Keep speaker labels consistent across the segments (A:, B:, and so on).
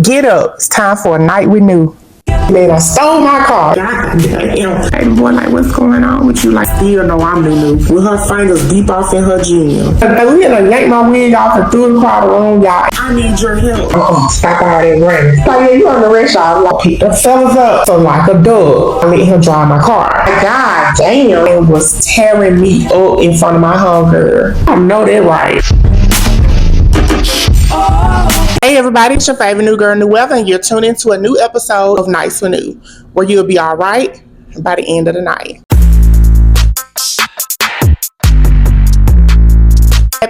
A: Get up. It's time for a night with New. Man, I stole my car. Hey, boy, like, what's going on with you? Like, still know I'm new. With her fingers deep off in her jeans. We had to yank my wig off and threw it across the room, y'all. I need your help. Stop all that running. Like, yeah, you on the rest, y'all. Like, pick the fellas up. So, like a dog, I let him drive my car. God damn. It was tearing me up in front of my homegirl. I know that right. Hey everybody, it's your favorite new girl, New Weather, and you're tuning into a new episode of NightsWitNue, where you'll be alright by the end of the night.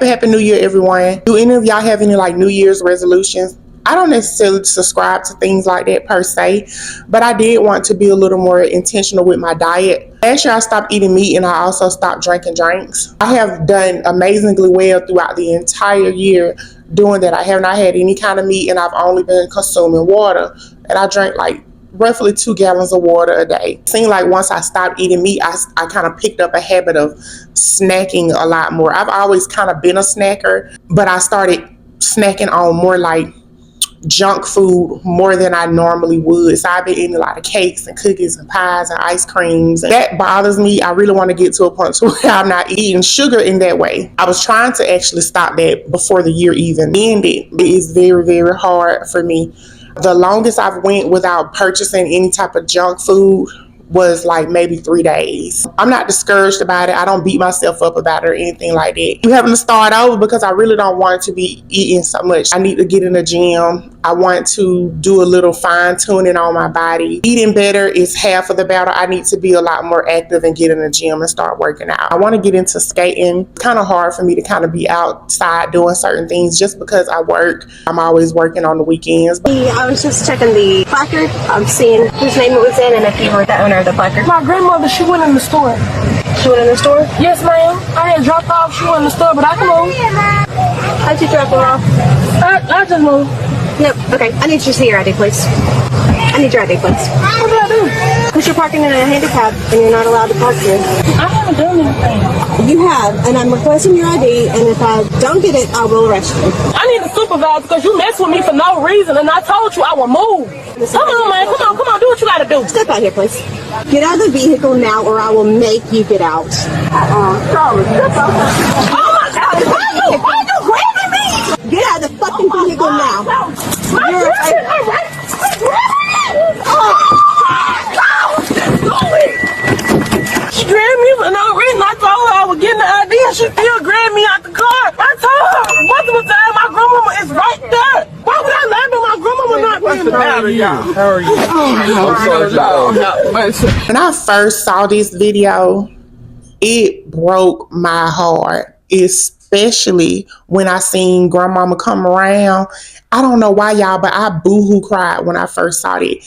A: Happy New Year, everyone. Do any of y'all have any like New Year's resolutions? I don't necessarily subscribe to things like that per se, but I did want to be a little more intentional with my diet. Last year I stopped eating meat and I also stopped drinking drinks. I have done amazingly well throughout the entire year doing that. I have not had any kind of meat and I've only been consuming water, and I drank like roughly 2 gallons of water a day. It seemed like once I stopped eating meat, I kind of picked up a habit of snacking a lot more. I've always kind of been a snacker, but I started snacking on more like junk food more than I normally would. So I've been eating a lot of cakes and cookies and pies and ice creams. That bothers me. I really want to get to a point where I'm not eating sugar in that way. I was trying to actually stop that before the year even ended. It is very, very hard for me. The longest I've went without purchasing any type of junk food was like maybe 3 days. I'm not discouraged about it. I don't beat myself up about it or anything like that. I'm having to start over because I really don't want to be eating so much. I need to get in the gym. I want to do a little fine tuning on my body. Eating better is half of the battle. I need to be a lot more active and get in the gym and start working out. I want to get into skating. It's kind of hard for me to kind of be outside doing certain things just because I work. I'm always working on the weekends.
B: I was just checking the placard. I'm seeing whose name it was in and if you were the owner of the placard.
C: My grandmother, she went in the store.
B: She went in the store?
C: Yes, ma'am. I had dropped off. She went in the store, but I can move.
B: How'd you drop her off?
C: I just moved.
B: Nope. Okay. I need you to see your ID, please. I need your ID, please.
C: What did I do?
B: Because you're parking in a handicap and you're not allowed to park here.
C: I haven't done anything.
B: You have, and I'm requesting your ID, and if I don't get it, I will arrest you.
C: I need a supervisor because you mess with me for no reason, and I told you I would move. Come on, man. Come on. Do what you got to do.
B: Step out here, please. Get out of the vehicle now, or I will make you get out.
C: Sorry. Step out. Oh, my God. Why are you grabbing me?
B: Get out of the fucking vehicle now.
C: My dress, all right. She grabbed me for no reason. I told her I was getting the ID and she still grabbed me out the car. I told her multiple times my grandmama is right there. Why would I lie to my grandmama not being there?
D: How are you?
A: When I first saw this video, it broke my heart, especially when I seen grandmama come around. I don't know why, y'all, but I boo-hoo cried when I first saw it.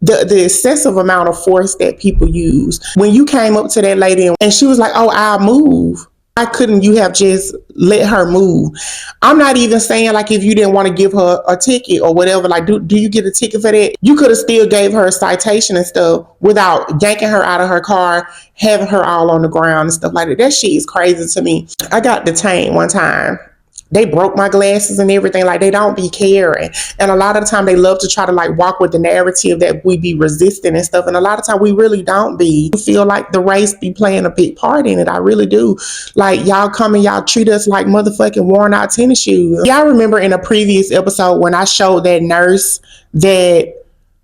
A: The excessive amount of force that people use. When you came up to that lady and she was like, oh, I'll move. Why couldn't you have just let her move? I'm not even saying like if you didn't want to give her a ticket or whatever, like do you get a ticket for that? You could have still gave her a citation and stuff without yanking her out of her car, having her all on the ground and stuff like that. That shit is crazy to me. I got detained one time. They broke my glasses and everything. Like, they don't be caring. And a lot of the time they love to try to like walk with the narrative that we be resisting and stuff. And a lot of time we really don't be. I feel like the race be playing a big part in it. I really do. Like, y'all come and y'all treat us like motherfucking worn out tennis shoes. Y'all remember in a previous episode when I showed that nurse that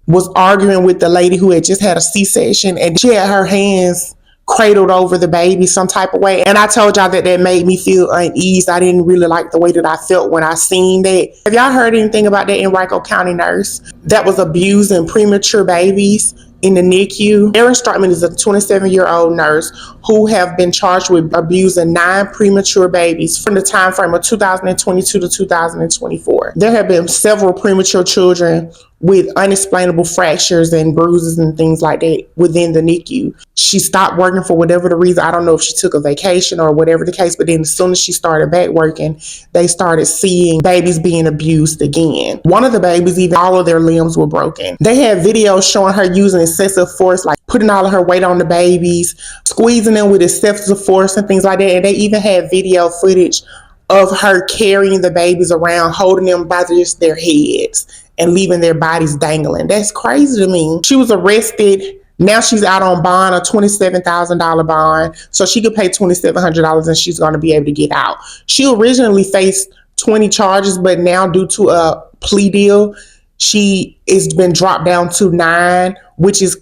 A: was arguing with the lady who had just had a C-section and she had her hands cradled over the baby some type of way, and I told y'all that made me feel uneasy. I didn't really like the way that I felt when I seen that. Have y'all heard anything about that Henrico County nurse that was abusing premature babies in the NICU? Erin Starkman is a 27-year-old nurse who have been charged with abusing 9 premature babies from the time frame of 2022 to 2024. There have been several premature children with unexplainable fractures and bruises and things like that within the NICU. She stopped working for whatever the reason. I don't know if she took a vacation or whatever the case, but then as soon as she started back working, they started seeing babies being abused again. One of the babies, even all of their limbs were broken. They had videos showing her using excessive force, like putting all of her weight on the babies, squeezing them with excessive force and things like that. And they even had video footage of her carrying the babies around, holding them by just their heads and leaving their bodies dangling. That's crazy to me. She was arrested. Now she's out on bond, a $27,000 bond. So she could pay $2,700 and she's going to be able to get out. She originally faced 20 charges, but now due to a plea deal, she has been dropped down to 9, which is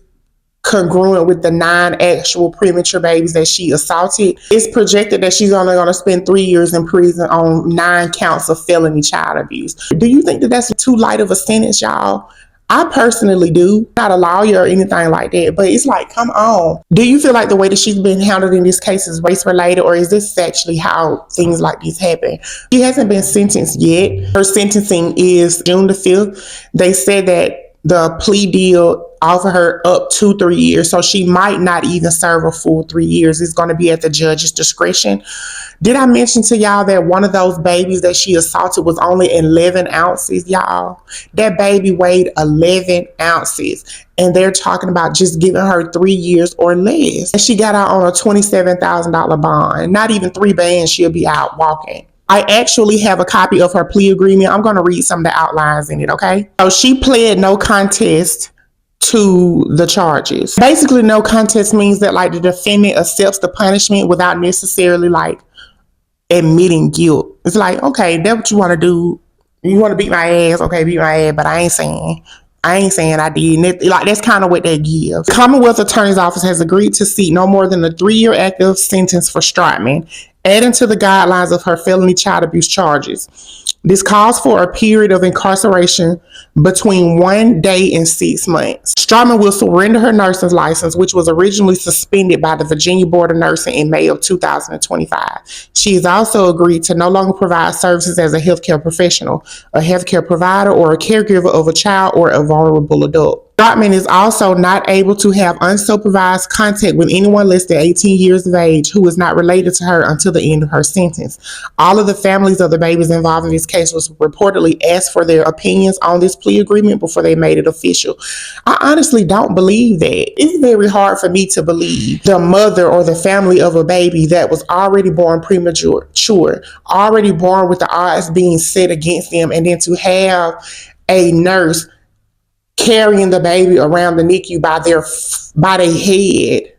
A: congruent with the 9 actual premature babies that she assaulted. It's projected that she's only going to spend 3 years in prison on 9 counts of felony child abuse. Do you think that that's too light of a sentence, y'all? I personally do. Not a lawyer or anything like that, but it's like, come on. Do you feel like the way that she's been handled in this case is race related, or is this actually how things like this happen? She hasn't been sentenced yet. Her sentencing is June the 5th. They said that the plea deal offer her up to 3 years, so she might not even serve a full 3 years. It's going to be at the judge's discretion. Did I mention to y'all that one of those babies that she assaulted was only 11 ounces, y'all? That baby weighed 11 ounces, and they're talking about just giving her 3 years or less. And she got out on a $27,000 bond. Not even 3 bands, she'll be out walking. I actually have a copy of her plea agreement. I'm going to read some of the outlines in it, okay? So she pled no contest to the charges. Basically, no contest means that like the defendant accepts the punishment without necessarily like admitting guilt. It's like, okay, that's what you want to do. You want to beat my ass, okay, beat my ass, but I ain't saying I did. Like, that's kind of what that gives. The Commonwealth Attorney's Office has agreed to seek no more than a 3-year active sentence for Stratman, adding to the guidelines of her felony child abuse charges. This calls for a period of incarceration between 1 day and 6 months. Stratman will surrender her nursing license, which was originally suspended by the Virginia Board of Nursing in May of 2025. She has also agreed to no longer provide services as a healthcare professional, a healthcare provider, or a caregiver of a child or a vulnerable adult. Stratman is also not able to have unsupervised contact with anyone less than 18 years of age who is not related to her until the end of her sentence. All of the families of the babies involved in this case was reportedly asked for their opinions on this plea agreement before they made it official. I honestly don't believe that. It's very hard for me to believe the mother or the family of a baby that was already born premature, already born with the odds being set against them, and then to have a nurse carrying the baby around the NICU by their head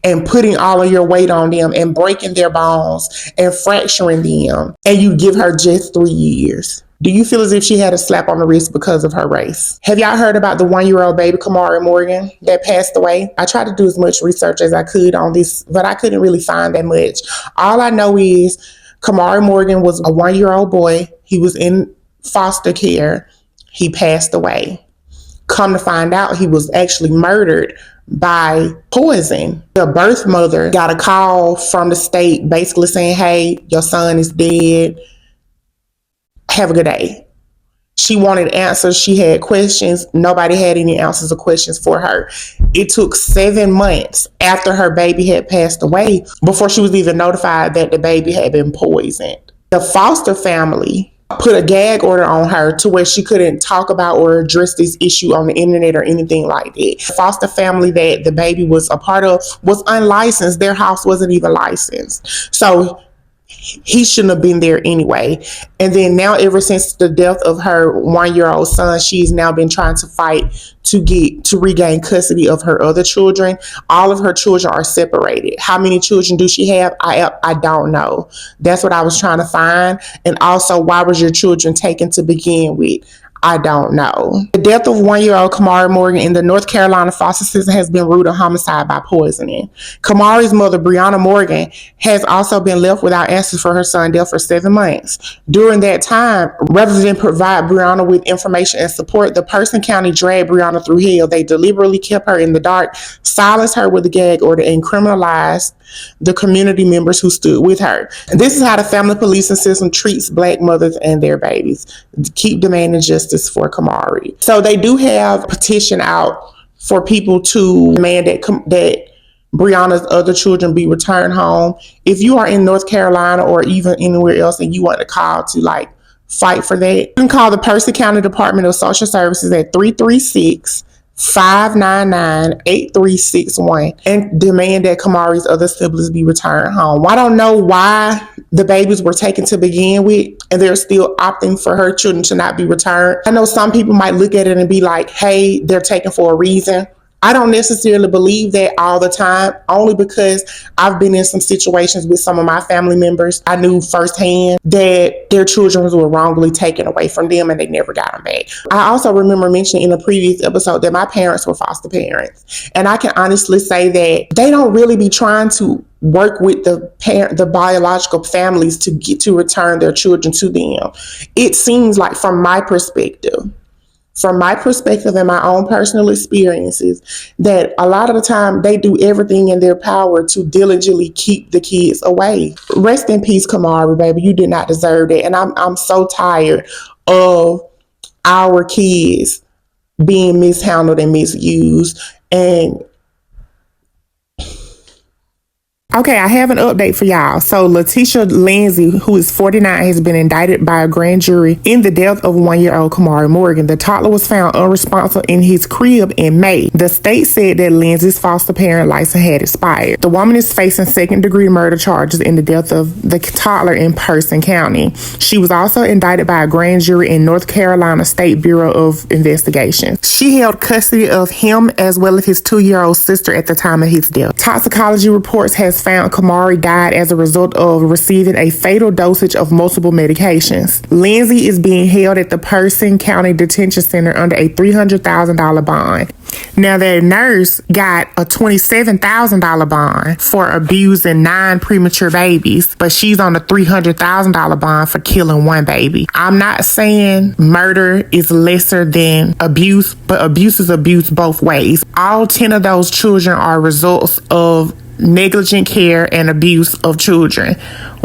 A: and putting all of your weight on them and breaking their bones and fracturing them, and you give her just 3 years. Do you feel as if she had a slap on the wrist because of her race? Have y'all heard about the 1-year-old baby, Kamari Morgan, that passed away? I tried to do as much research as I could on this, but I couldn't really find that much. All I know is Kamari Morgan was a 1-year-old boy. He was in foster care. He passed away. Come to find out, he was actually murdered by poison. The birth mother got a call from the state basically saying, hey, your son is dead. Have a good day. She wanted answers. She had questions. Nobody had any answers or questions for her. It took 7 months after her baby had passed away before she was even notified that the baby had been poisoned. The foster family put a gag order on her to where she couldn't talk about or address this issue on the internet or anything like that. The foster family that the baby was a part of was unlicensed. Their house wasn't even licensed. So he shouldn't have been there anyway. And then now, ever since the death of her 1-year-old son, she's now been trying to fight to regain custody of her other children. All of her children are separated. How many children do she have? I don't know. That's what I was trying to find. And also, why was your children taken to begin with? I don't know. The death of 1-year-old Kamari Morgan in the North Carolina foster system has been ruled a homicide by poisoning. Kamari's mother, Brianna Morgan, has also been left without answers for her son's death for 7 months. During that time, rather than provide Brianna with information and support, the Person County dragged Brianna through hell. They deliberately kept her in the dark, silenced her with a gag order, and criminalized the community members who stood with her. And this is how the family policing system treats Black mothers and their babies. Keep demanding justice for Kamari. So they do have a petition out for people to demand that Brianna's other children be returned home. If you are in North Carolina or even anywhere else and you want to call to fight for that, you can call the Person County Department of Social Services at 336 599-8361 and demand that Kamari's other siblings be returned home. I don't know why the babies were taken to begin with and they're still opting for her children to not be returned. I know some people might look at it and be like, hey, they're taken for a reason. I don't necessarily believe that all the time, only because I've been in some situations with some of my family members. I knew firsthand that their children were wrongly taken away from them and they never got them back. I also remember mentioning in a previous episode that my parents were foster parents. And I can honestly say that they don't really be trying to work with the biological families to get to return their children to them. It seems like from my perspective and my own personal experiences, that a lot of the time they do everything in their power to diligently keep the kids away. Rest in peace, Kamari, baby. You did not deserve that. And I'm so tired of our kids being mishandled and misused. And okay, I have an update for y'all. So Letitia Lindsay, who is 49, has been indicted by a grand jury in the death of 1-year-old Kamari Morgan. The toddler was found unresponsive in his crib in May. The state said that Lindsay's foster parent license had expired. The woman is facing second-degree murder charges in the death of the toddler in Person County. She was also indicted by a grand jury in North Carolina State Bureau of Investigation. She held custody of him as well as his 2-year-old sister at the time of his death. Toxicology reports has found Kamari died as a result of receiving a fatal dosage of multiple medications. Lindsay is being held at the Person County Detention Center under a $300,000 bond. Now, their nurse got a $27,000 bond for abusing 9 premature babies, but she's on a $300,000 bond for killing 1 baby. I'm not saying murder is lesser than abuse, but abuse is abuse both ways. All 10 of those children are results of negligent care and abuse of children.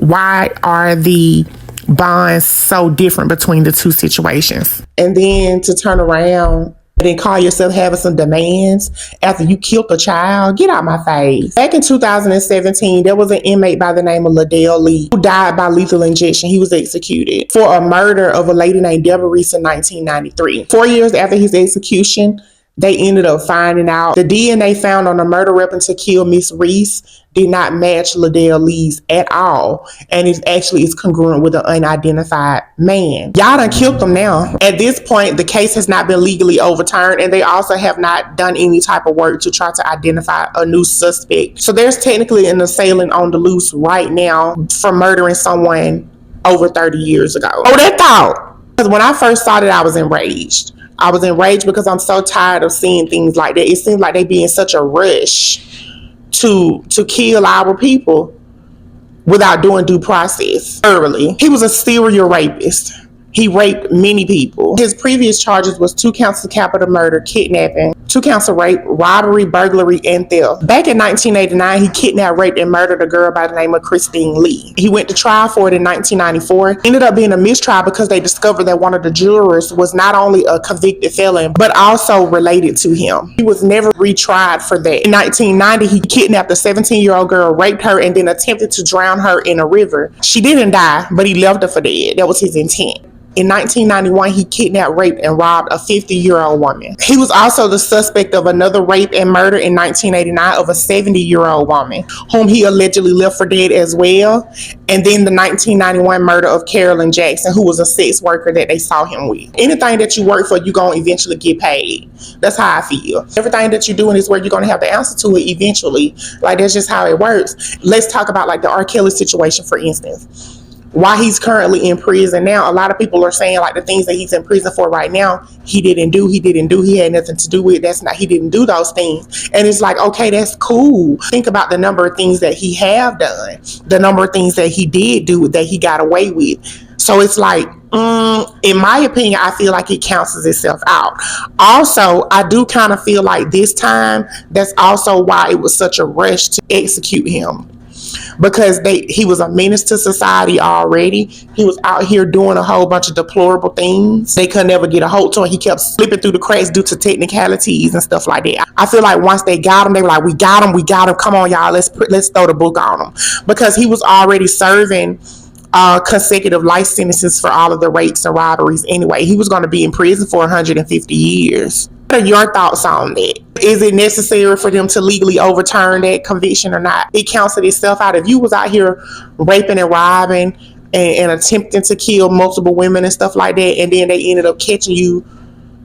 A: Why are the bonds so different between the two situations? And then to turn around and call yourself having some demands after you killed a child? Get out my face. Back in 2017, there was an inmate by the name of Ladell Lee who died by lethal injection. He was executed for a murder of a lady named Deborah Reese in 1993. 4 years after his execution, they ended up finding out the DNA found on the murder weapon to kill Miss Reese did not match Ladell Lee's at all. And it actually is congruent with an unidentified man. Y'all done killed them now. At this point, the case has not been legally overturned, and they also have not done any type of work to try to identify a new suspect. So there's technically an assailant on the loose right now for murdering someone over 30 years ago. Oh, that thought. Because when I first saw it, I was enraged. I was enraged because I'm so tired of seeing things like that. It seems like they be in such a rush to kill our people without doing due process early. He was a serial rapist. He raped many people. His previous charges was 2 counts of capital murder, kidnapping, 2 counts of rape, robbery, burglary, and theft. Back in 1989, he kidnapped, raped, and murdered a girl by the name of Christine Lee. He went to trial for it in 1994. Ended up being a mistrial because they discovered that one of the jurors was not only a convicted felon, but also related to him. He was never retried for that. In 1990, he kidnapped a 17-year-old girl, raped her, and then attempted to drown her in a river. She didn't die, but he left her for dead. That was his intent. In 1991, he kidnapped, raped, and robbed a 50-year-old woman. He was also the suspect of another rape and murder in 1989 of a 70-year-old woman, whom he allegedly left for dead as well. And then the 1991 murder of Carolyn Jackson, who was a sex worker that they saw him with. Anything that you work for, you're going to eventually get paid. That's how I feel. Everything that you do in this work, you're going to have the answer to it eventually. Like, that's just how it works. Let's talk about like the R. Kelly situation, for instance. Why he's currently in prison now, a lot of people are saying like the things that he's in prison for right now, he didn't do, he had nothing to do with. He didn't do those things. And it's like, okay, that's cool. Think about the number of things that he have done, the number of things that he did do that he got away with. So it's like, in my opinion, I feel like it cancels itself out. Also, I do kind of feel like this time, that's also why it was such a rush to execute him. Because he was a menace to society already. He was out here doing a whole bunch of deplorable things. They could never get a hold to him. He kept slipping through the cracks due to technicalities and stuff like that. I feel like once they got him, they were like, we got him. Come on, y'all. Let's throw the book on him. Because he was already serving consecutive life sentences for all of the rapes and robberies anyway. He was going to be in prison for 150 years. What are your thoughts on that? Is it necessary for them to legally overturn that conviction or not? It cancels itself out. If you was out here raping and robbing and attempting to kill multiple women and stuff like that, and then they ended up catching you,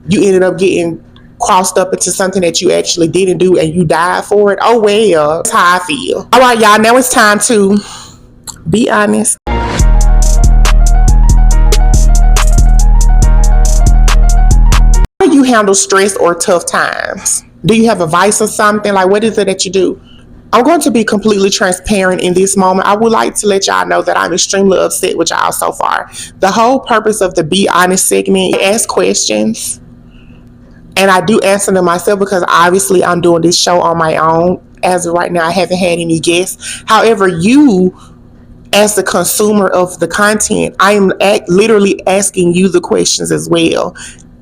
A: you ended up getting crossed up into something that you actually didn't do and you died for it. Oh well, that's how I feel. All right, y'all, now it's time to be honest. How do you handle stress or tough times? Do you have a vice or something? Like, what is it that you do? I'm going to be completely transparent in this moment. I would like to let y'all know that I'm extremely upset with y'all so far. The whole purpose of the Be Honest segment, I ask questions and I do answer them myself because obviously I'm doing this show on my own. As of right now, I haven't had any guests. However, you, as the consumer of the content, I am literally asking you the questions as well.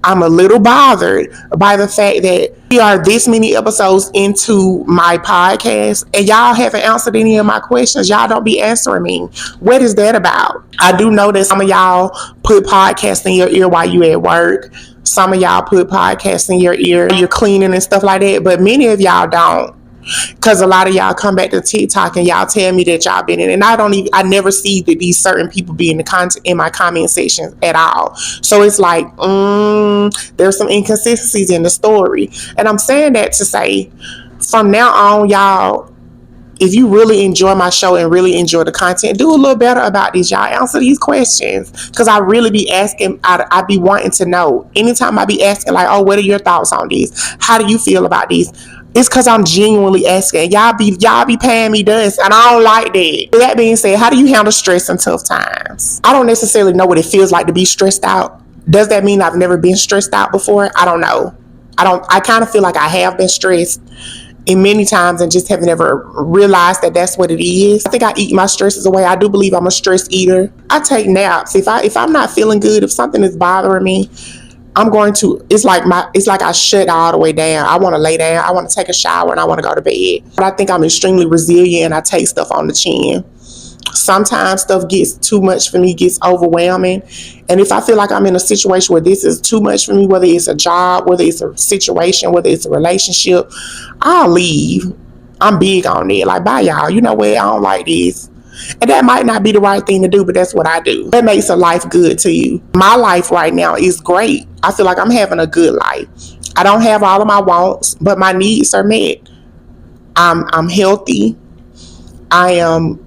A: I'm a little bothered by the fact that we are this many episodes into my podcast and y'all haven't answered any of my questions. Y'all don't be answering me. What is that about? I do know that some of y'all put podcasts in your ear while you at work. Some of y'all put podcasts in your ear, you're cleaning and stuff like that, but many of y'all don't. Because a lot of y'all come back to TikTok and y'all tell me that y'all been in, and I never see that these certain people be in the content in my comment sections at all. So it's like, there's some inconsistencies in the story, and I'm saying that to say, from now on, y'all, if you really enjoy my show and really enjoy the content, do a little better about these. Y'all answer these questions because I really be asking. I be wanting to know. Anytime I be asking, like, oh, what are your thoughts on these? How do you feel about these? It's because I'm genuinely asking. Y'all be paying me dust, and I don't like that. With that being said, how do you handle stress in tough times? I don't necessarily know what it feels like to be stressed out. Does that mean I've never been stressed out before? I don't know. I kind of feel like I have been stressed in many times and just haven't ever realized that that's what it is. I think I eat my stresses away. I do believe I'm a stress eater. I take naps. If I'm not feeling good, if something is bothering me, I'm going to, it's like I shut all the way down. I want to lay down. I want to take a shower and I want to go to bed. But I think I'm extremely resilient and I take stuff on the chin. Sometimes stuff gets too much for me, gets overwhelming. And if I feel like I'm in a situation where this is too much for me, whether it's a job, whether it's a situation, whether it's a relationship, I'll leave. I'm big on it. Like, bye y'all. You know what? I don't like this. And that might not be the right thing to do, but that's what I do. That makes a life good to you. My life right now is great. I feel like I'm having a good life. I don't have all of my wants, but my needs are met. I'm healthy. I am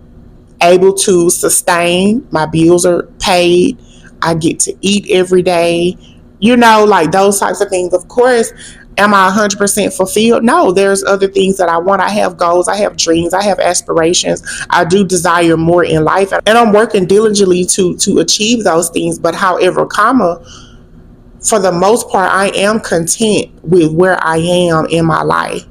A: able to sustain. My bills are paid. I get to eat every day. You know, like those types of things. Of course, am I 100% fulfilled? No, there's other things that I want. I have goals. I have dreams. I have aspirations. I do desire more in life. And I'm working diligently to achieve those things. But however, for the most part, I am content with where I am in my life.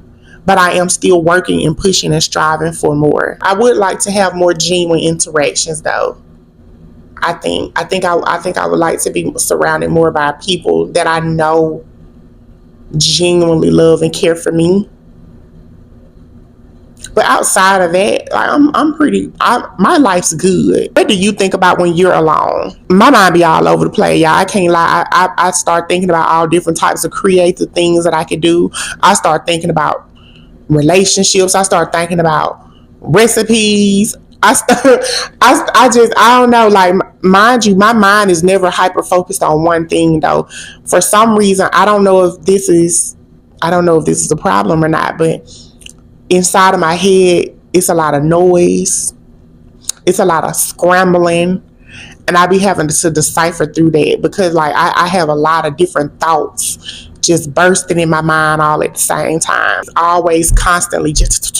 A: But I am still working and pushing and striving for more. I would like to have more genuine interactions, though. I think I would like to be surrounded more by people that I know genuinely love and care for me. But outside of that, like my life's good. What do you think about when you're alone? My mind be all over the place, y'all. I can't lie. I start thinking about all different types of creative things that I could do. I start thinking about relationships. I start thinking about recipes. I don't know, like, mind you, my mind is never hyper focused on one thing though. For some reason, I don't know if this is a problem or not, but inside of my head, it's a lot of noise. It's a lot of scrambling. And I be having to decipher through that because like I have a lot of different thoughts just bursting in my mind all at the same time. Always constantly just.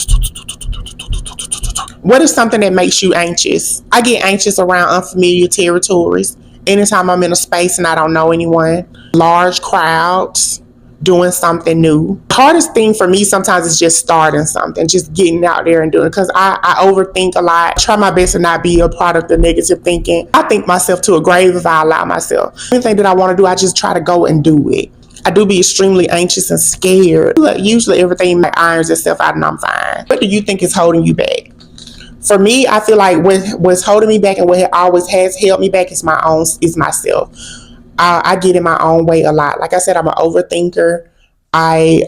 A: What is something that makes you anxious? I get anxious around unfamiliar territories. Anytime I'm in a space and I don't know anyone. Large crowds. Doing something new. The hardest thing for me sometimes is just starting something, just getting out there and doing it, because I overthink a lot. I try my best to not be a product of negative thinking. I think myself to a grave if I allow myself. Anything that I want to do, I just try to go and do it. I do be extremely anxious and scared. Usually everything irons itself out and I'm fine. What do you think is holding you back? For me, I feel like what's holding me back and what always has held me back is myself. I get in my own way a lot. Like I said, I'm an overthinker. I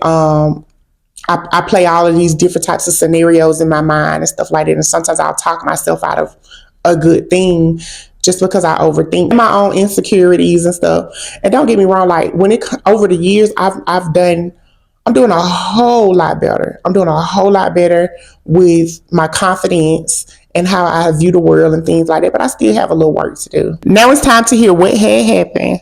A: play all of these different types of scenarios in my mind and stuff like that. And sometimes I'll talk myself out of a good thing just because I overthink my own insecurities and stuff. And don't get me wrong, like when it over the years, I'm doing a whole lot better. I'm doing a whole lot better with my confidence and how I view the world and things like that. But I still have a little work to do. Now it's time to hear what had happened.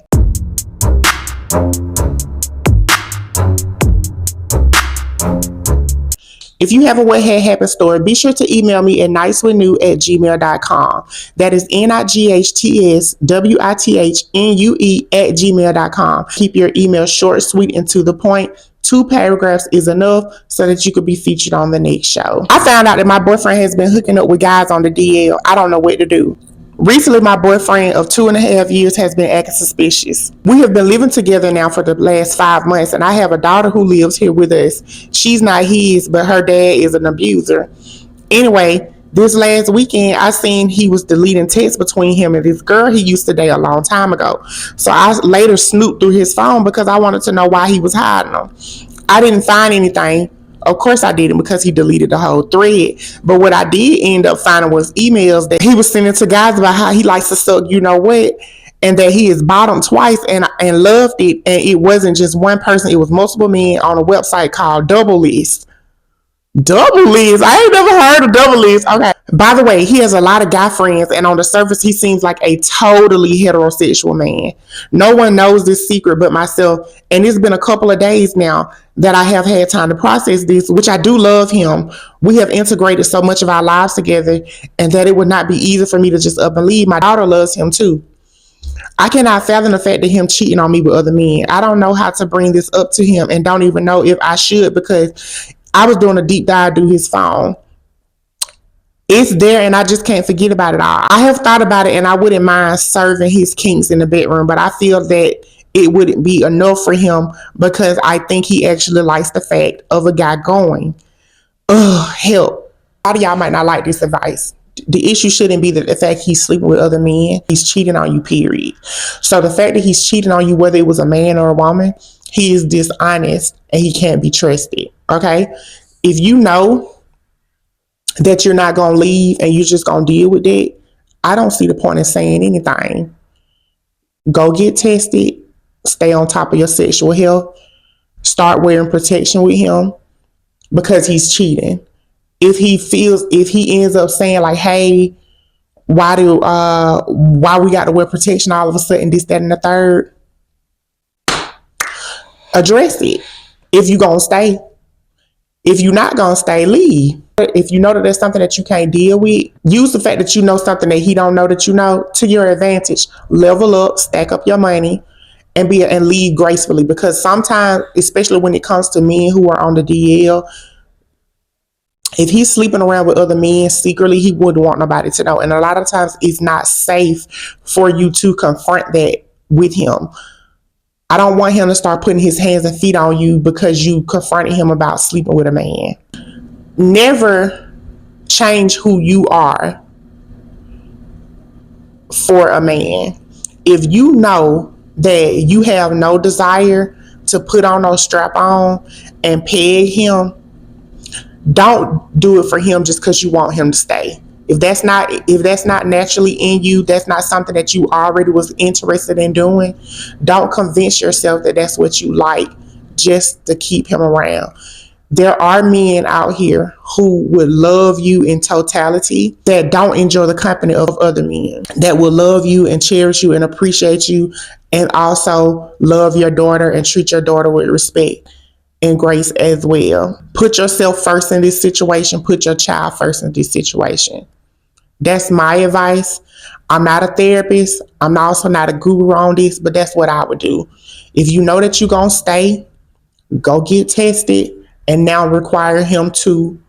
A: If you have a what had happened story, be sure to email me at NightsWitNue@gmail.com. That is NightsWitNue@gmail.com. Keep your email short, sweet, and to the point. 2 paragraphs is enough so that you could be featured on the next show. I found out that my boyfriend has been hooking up with guys on the DL. I don't know what to do. Recently, my boyfriend of 2.5 years has been acting suspicious. We have been living together now for the last 5 months, and I have a daughter who lives here with us. She's not his, but her dad is an abuser. Anyway, this last weekend, I seen he was deleting texts between him and this girl he used to date a long time ago. So I later snooped through his phone because I wanted to know why he was hiding them. I didn't find anything. Of course I didn't, because he deleted the whole thread. But what I did end up finding was emails that he was sending to guys about how he likes to suck you know what, and that he has bottomed twice and loved it. And it wasn't just one person, it was multiple men on a website called Double List. Double List? I ain't never heard of Double List. Okay. By the way, he has a lot of guy friends, and on the surface, he seems like a totally heterosexual man. No one knows this secret but myself, and it's been a couple of days now that I have had time to process this, which I do love him. We have integrated so much of our lives together, and that it would not be easy for me to just up and leave. My daughter loves him too. I cannot fathom the fact that him cheating on me with other men. I don't know how to bring this up to him, and don't even know if I should, because I was doing a deep dive through his phone. It's there, and I just can't forget about it all. I have thought about it, and I wouldn't mind serving his kinks in the bedroom, but I feel that it wouldn't be enough for him, because I think he actually likes the fact of a guy going, ugh, help. A lot of y'all might not like this advice. The issue shouldn't be that the fact he's sleeping with other men. He's cheating on you, period. So the fact that he's cheating on you, whether it was a man or a woman, he is dishonest and he can't be trusted. Okay? If you know that you're not going to leave and you're just going to deal with it, I don't see the point in saying anything. Go get tested. Stay on top of your sexual health. Start wearing protection with him, because he's cheating. If he ends up saying like, hey, why we got to wear protection all of a sudden, this, that, and the third, address it. If you gonna stay. If you're not gonna stay, leave. If you know that there's something that you can't deal with, use the fact that you know something that he don't know that you know to your advantage. Level up, stack up your money, and leave gracefully. Because sometimes, especially when it comes to men who are on the DL, if he's sleeping around with other men secretly, he wouldn't want nobody to know. And a lot of times it's not safe for you to confront that with him. I don't want him to start putting his hands and feet on you because you confronted him about sleeping with a man. Never change who you are for a man. If you know that you have no desire to put on no strap on and peg him, don't do it for him just because you want him to stay. If that's not naturally in you, that's not something that you already was interested in doing, don't convince yourself that that's what you like just to keep him around. There are men out here who would love you in totality that don't enjoy the company of other men, that will love you and cherish you and appreciate you, and also love your daughter and treat your daughter with respect and grace as well. Put yourself first in this situation. Put your child first in this situation. That's my advice. I'm not a therapist. I'm also not a guru on this, but that's what I would do. If you know that you're going to stay, go get tested, and now require him to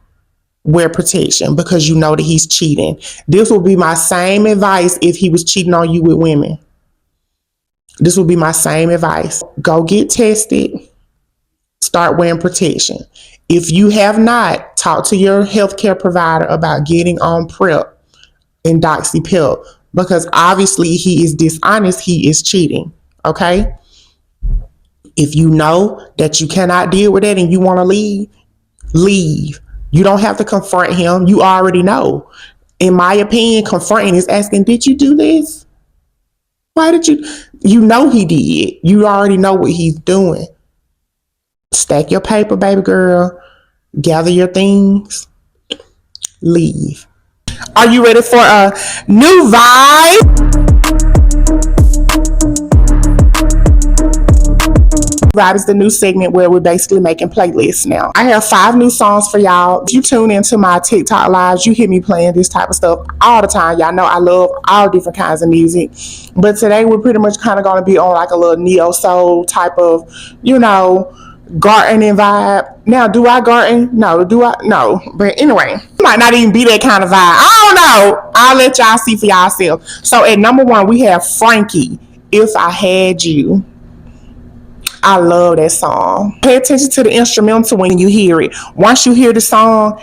A: wear protection because you know that he's cheating. This would be my same advice if he was cheating on you with women. This would be my same advice. Go get tested. Start wearing protection. If you have not, talk to your healthcare provider about getting on PrEP and doxypill, because obviously he is dishonest. He is cheating. Okay? If you know that you cannot deal with it and you want to leave, leave. You don't have to confront him. You already know. In my opinion, confronting is asking, did you do this? Why did you? You know he did. You already know what he's doing. Stack your paper, baby girl. Gather your things. Leave. Are you ready for a new vibe? Vibe is the new segment where we're basically making playlists now. I have 5 new songs for y'all. If you tune into my TikTok lives, you hear me playing this type of stuff all the time. Y'all know I love all different kinds of music. But today we're pretty much kind of going to be on like a little neo soul type of, gardening vibe. Now, do I garden? No. Do I? No. But anyway, it might not even be that kind of vibe. I don't know. I'll let y'all see for yourselves. So at number 1, we have Frankie, If I Had You. I love that song. Pay attention to the instrumental when you hear it. Once you hear the song,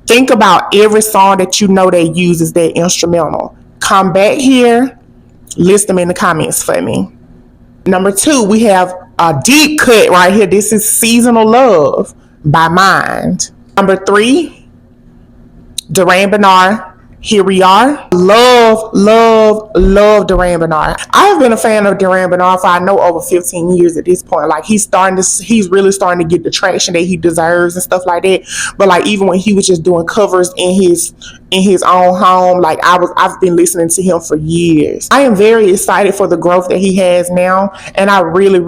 A: think about every song that you know that uses that instrumental. Come back here, list them in the comments for me. Number 2, we have a deep cut right here. This is Seasonal Love by Mind. Number 3, Duran Bernard, Here We Are. Love Duran Bernard. I have been a fan of Duran Bernard for I know over 15 years at this point. Like he's really starting to get the traction that he deserves and stuff like that. But like even when he was just doing covers in his own home, like I've been listening to him for years. I am very excited for the growth that he has now, and I really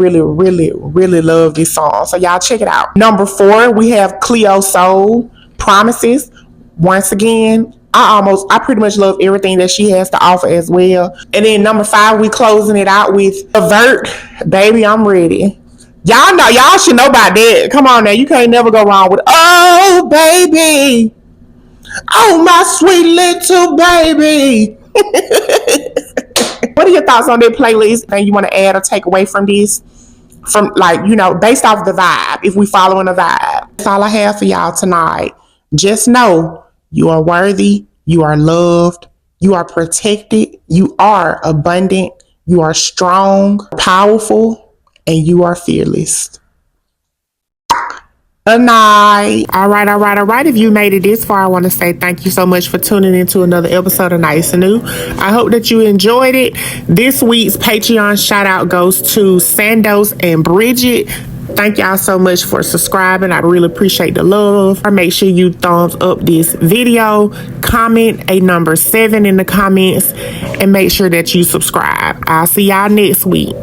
A: love this song. So y'all check it out. Number 4, we have Cleo Soul, Promises. Once again, I pretty much love everything that she has to offer as well. And then number 5, we closing it out with Avert, Baby, I'm Ready. Y'all should know about that. Come on now, you can't never go wrong with Oh Baby, oh my sweet little baby. What are your thoughts on that playlist? And you want to add or take away from this? From based off the vibe, if we following the vibe. That's all I have for y'all tonight. Just know you are worthy, you are loved, you are protected, you are abundant, you are strong, powerful, and you are fearless. Good night. All right. If you made it this far, I want to say thank you so much for tuning into another episode of NightsWithNue. I hope that you enjoyed it. This week's Patreon shout out goes to Sandos and Bridget. Thank y'all so much for subscribing. I really appreciate the love. Make sure you thumbs up this video, comment a number 7 in the comments, and make sure that you subscribe. I'll see y'all next week.